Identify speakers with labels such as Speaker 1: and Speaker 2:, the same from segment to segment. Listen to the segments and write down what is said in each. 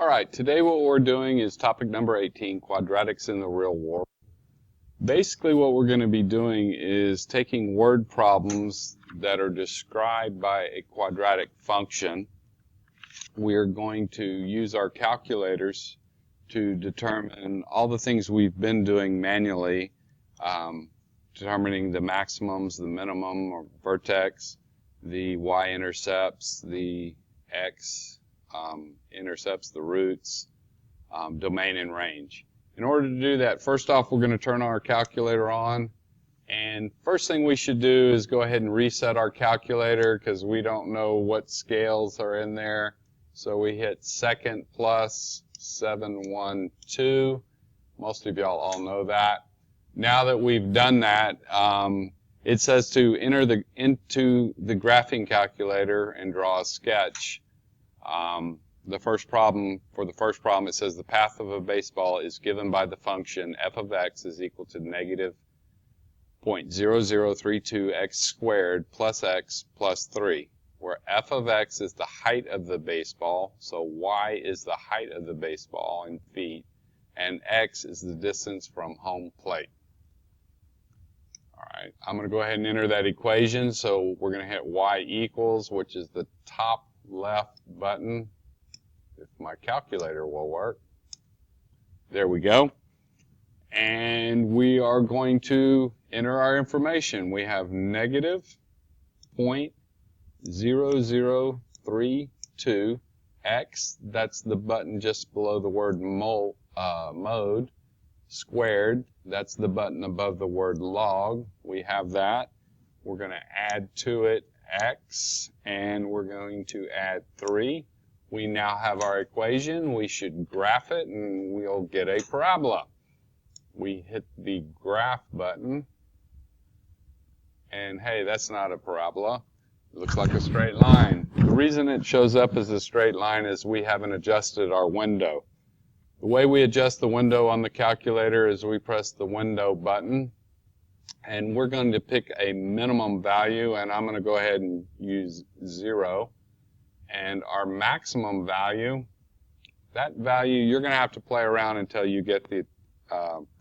Speaker 1: All right, today what we're doing is topic number 18, quadratics in the real world. Basically what we're going to be doing is taking word problems that are described by a quadratic function. We're going to use our calculators to determine all the things we've been doing manually, determining the maximums, the minimum or vertex, the y-intercepts, the x-intercepts, the roots, domain and range. In order to do that, first off, we're going to turn our calculator on. And first thing we should do is go ahead and reset our calculator because we don't know what scales are in there. So we hit second plus 712. Most of y'all all know that. Now that we've done that, it says to enter into the graphing calculator and draw a sketch. For the first problem, it says the path of a baseball is given by the function f of x is equal to negative 0.0032 x squared plus x plus 3, where f of x is the height of the baseball, so y is the height of the baseball in feet, and x is the distance from home plate. All right, I'm going to go ahead and enter that equation. So we're going to hit y equals, which is the top left button, if my calculator will work. There we go. And we are going to enter our information. We have negative 0.0032 x, that's the button just below the word mode, squared, that's the button above the word log. We have that. We're going to add to it x, and we're going to add 3. We now have our equation. We should graph it, and we'll get a parabola. We hit the graph button, and hey, that's not a parabola. It looks like a straight line. The reason it shows up as a straight line is we haven't adjusted our window. The way we adjust the window on the calculator is we press the window button, and we're going to pick a minimum value, and I'm going to go ahead and use 0. And our maximum value, that value, you're going to have to play around until you get the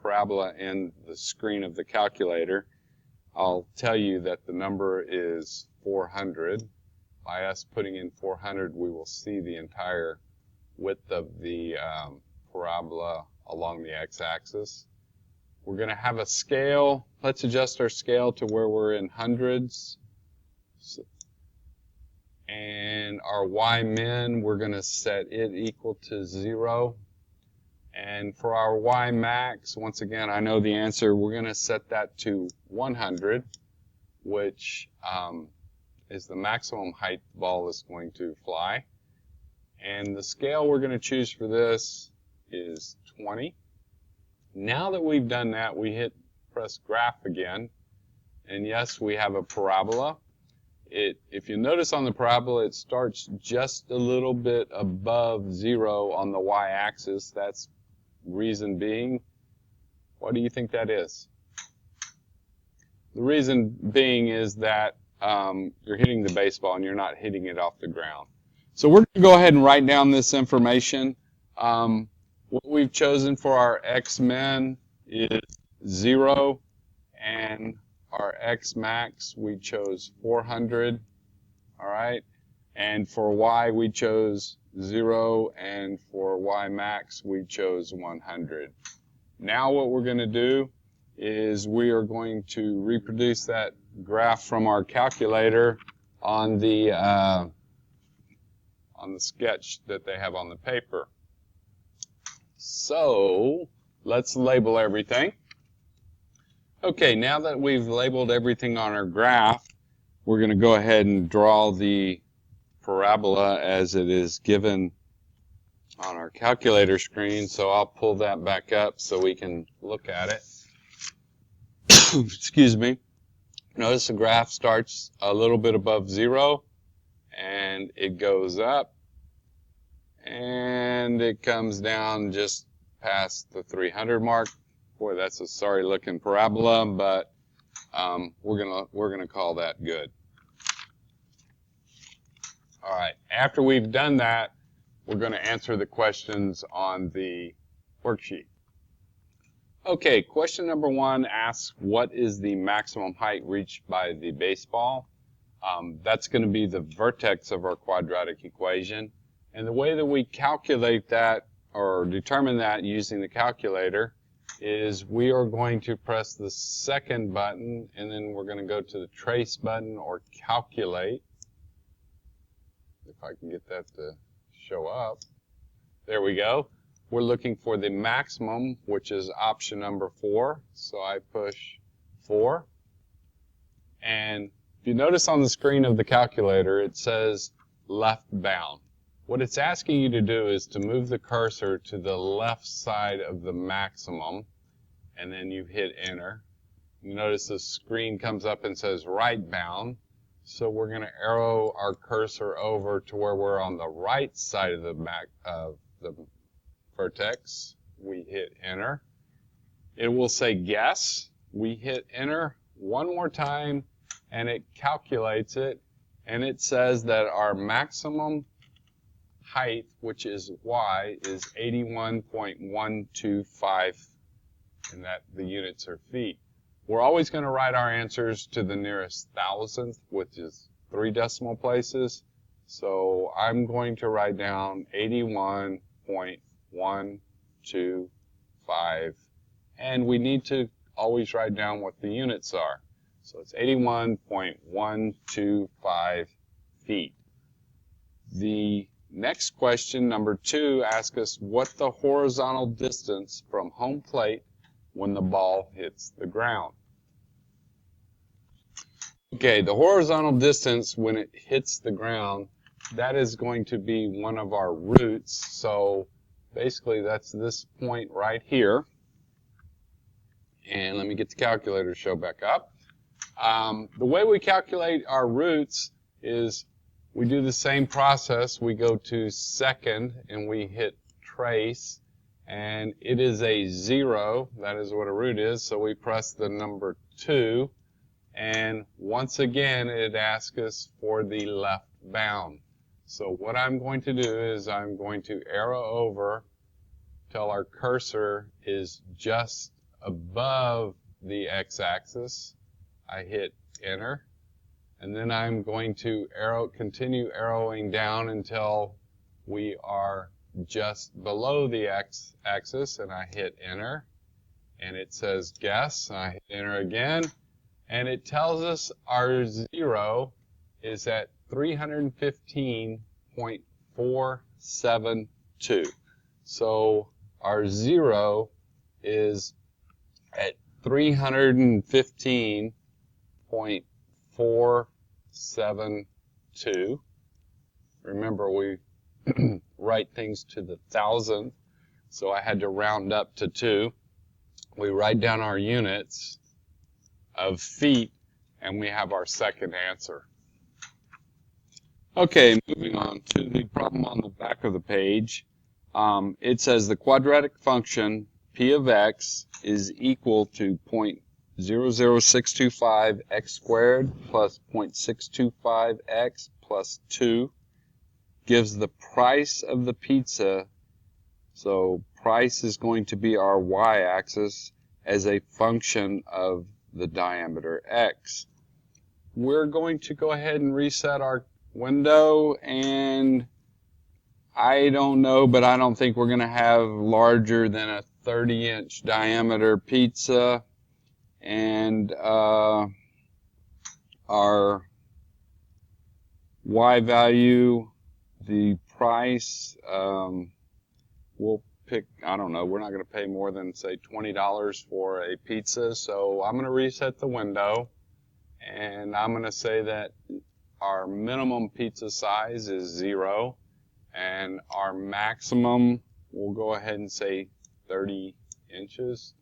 Speaker 1: parabola in the screen of the calculator. I'll tell you that the number is 400. By us putting in 400, we will see the entire width of the parabola along the x-axis. We're going to have a scale. Let's adjust our scale to where we're in hundreds. And our y-min, we're going to set it equal to 0. And for our y-max, once again, I know the answer. We're going to set that to 100, which is the maximum height the ball is going to fly. And the scale we're going to choose for this is 20. Now that we've done that, we press graph again. And yes, we have a parabola. If you notice on the parabola, it starts just a little bit above 0 on the y-axis. That's reason being. What do you think that is? The reason being is that you're hitting the baseball and you're not hitting it off the ground. So we're going to go ahead and write down this information. What we've chosen for our x-min is 0, and our x-max, we chose 400, all right? And for y, we chose 0, and for y-max, we chose 100. Now what we're going to do is we are going to reproduce that graph from our calculator on the sketch that they have on the paper. So let's label everything. Okay, now that we've labeled everything on our graph, we're going to go ahead and draw the parabola as it is given on our calculator screen. So I'll pull that back up so we can look at it. Excuse me. Notice the graph starts a little bit above 0, and it goes up, and it comes down just past the 300 mark. Boy, that's a sorry looking parabola, but we're gonna call that good. All right. After we've done that, we're going to answer the questions on the worksheet. Okay, question number 1 asks, what is the maximum height reached by the baseball? That's going to be the vertex of our quadratic equation. And the way that we calculate that or determine that using the calculator is we are going to press the second button and then we're going to go to the trace button or calculate. If I can get that to show up. There we go. We're looking for the maximum, which is option number 4. So I push 4. And if you notice on the screen of the calculator, it says left bound. What it's asking you to do is to move the cursor to the left side of the maximum, and then you hit enter. You notice the screen comes up and says right bound. So we're going to arrow our cursor over to where we're on the right side of the vertex. We hit enter. It will say guess. We hit enter one more time, and it calculates it, and it says that our maximum height, which is y, is 81.125, and that the units are feet. We're always going to write our answers to the nearest thousandth, which is 3 decimal places. So I'm going to write down 81.125, and we need to always write down what the units are. So it's 81.125 feet. The next question, number 2, asks us what the horizontal distance from home plate when the ball hits the ground. Okay, the horizontal distance when it hits the ground, that is going to be one of our roots. So basically that's this point right here. And let me get the calculator to show back up. The way we calculate our roots is we do the same process. We go to second and we hit trace, and it is a 0. That is what a root is. So we press the number 2, and once again it asks us for the left bound. So what I'm going to do is I'm going to arrow over till our cursor is just above the x-axis. I hit enter, and then I'm going to continue arrowing down until we are just below the x-axis, and I hit enter, and it says guess, and I hit enter again, and it tells us our 0 is at 315.472. So our 0 is at 315.472. Remember, we write things to the thousandth, so I had to round up to 2. We write down our units of feet, and we have our second answer. Okay, moving on to the problem on the back of the page. It says the quadratic function p of x is equal to 0.00625 x squared plus 0.625 x plus 2 gives the price of the pizza. So price is going to be our y-axis as a function of the diameter x. We're going to go ahead and reset our window, and I don't know, but I don't think we're going to have larger than a 30-inch diameter pizza, and our y value, the price, we'll pick, I don't know, we're not going to pay more than, say, $20 for a pizza, so I'm going to reset the window, and I'm going to say that our minimum pizza size is 0, and our maximum, we'll go ahead and say 30 inches.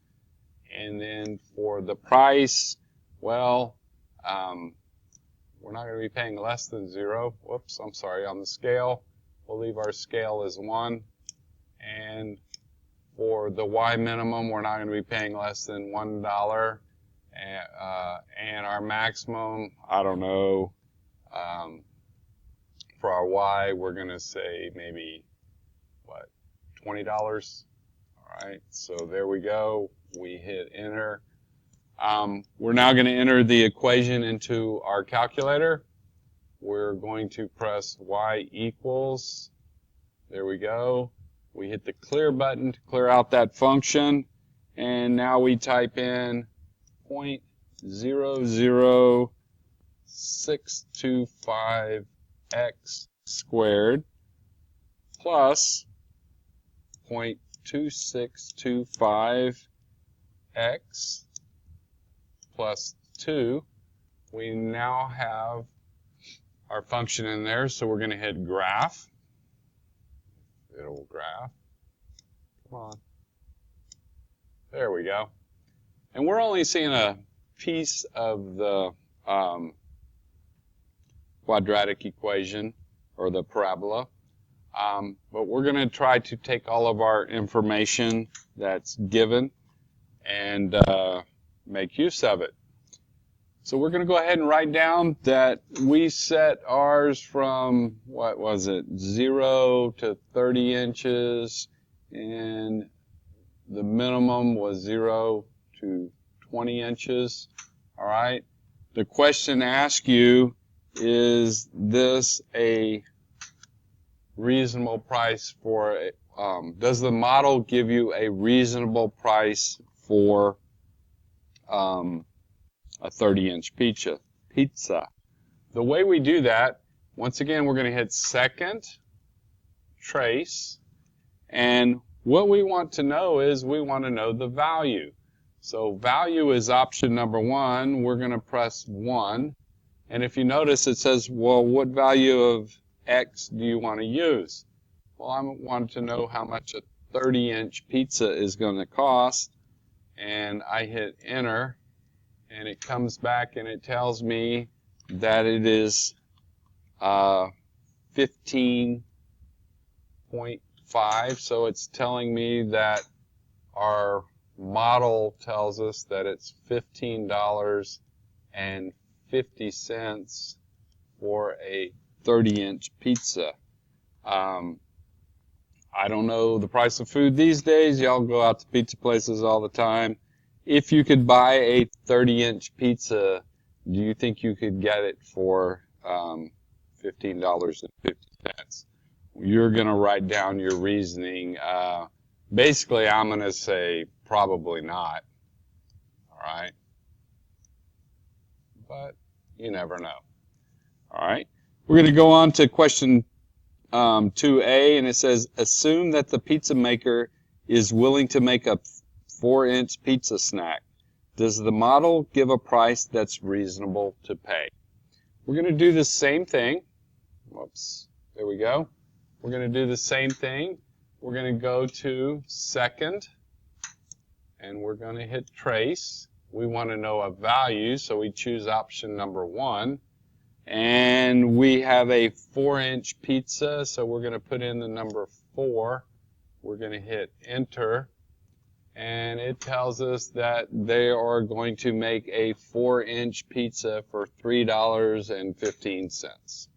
Speaker 1: And then for the price, well, we're not going to be paying less than 0. Whoops, I'm sorry. On the scale, we'll leave our scale as 1. And for the Y minimum, we're not going to be paying less than $1. And our maximum, I don't know, for our Y, we're going to say maybe what, $20? All right, so there we go. We hit enter. We're now going to enter the equation into our calculator. We're going to press y equals. There we go. We hit the clear button to clear out that function. And now we type in 0.00625x squared plus 0.2625x plus 2. We now have our function in there, so we're going to hit graph. It'll graph. Come on. There we go. And we're only seeing a piece of the quadratic equation, or the parabola. But we're going to try to take all of our information that's given and make use of it. So we're going to go ahead and write down that we set ours from, what was it, 0 to 30 inches, and the minimum was 0 to 20 inches. All right. The question asked you, is this a reasonable price for, does the model give you a reasonable price for a 30-inch pizza? The way we do that, once again, we're going to hit second, trace, and what we want to know is we want to know the value. So value is option number 1. We're going to press 1. And if you notice, it says, well, what value of X do you want to use? Well, I want to know how much a 30-inch pizza is going to cost. And I hit enter. And it comes back and it tells me that it is 15.5. So it's telling me that our model tells us that it's $15.50 for a 30-inch pizza. I don't know the price of food these days. Y'all go out to pizza places all the time. If you could buy a 30-inch pizza, do you think you could get it for $15.50? You're going to write down your reasoning. Basically, I'm going to say probably not. All right? But you never know. All right? We're going to go on to question 2A, and it says, assume that the pizza maker is willing to make a 4-inch pizza snack. Does the model give a price that's reasonable to pay? We're going to do the same thing. Whoops. There we go. We're going to do the same thing. We're going to go to second, and we're going to hit trace. We want to know a value, so we choose option number 1. And we have a 4-inch pizza, so we're going to put in the number 4. We're going to hit enter. And it tells us that they are going to make a 4-inch pizza for $3.15.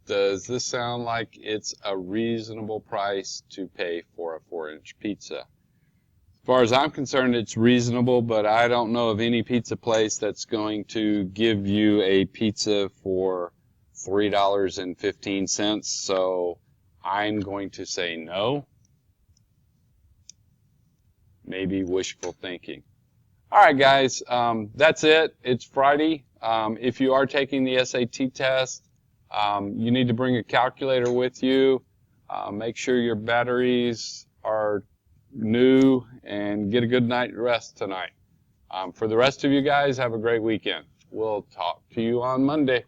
Speaker 1: Does this sound like it's a reasonable price to pay for a 4-inch pizza? As far as I'm concerned, it's reasonable, but I don't know of any pizza place that's going to give you a pizza for $3.15, so I'm going to say no. Maybe wishful thinking. All right, guys, that's it. It's Friday. If you are taking the SAT test, you need to bring a calculator with you. Make sure your batteries are new and get a good night rest tonight. For the rest of you guys, have a great weekend. We'll talk to you on Monday.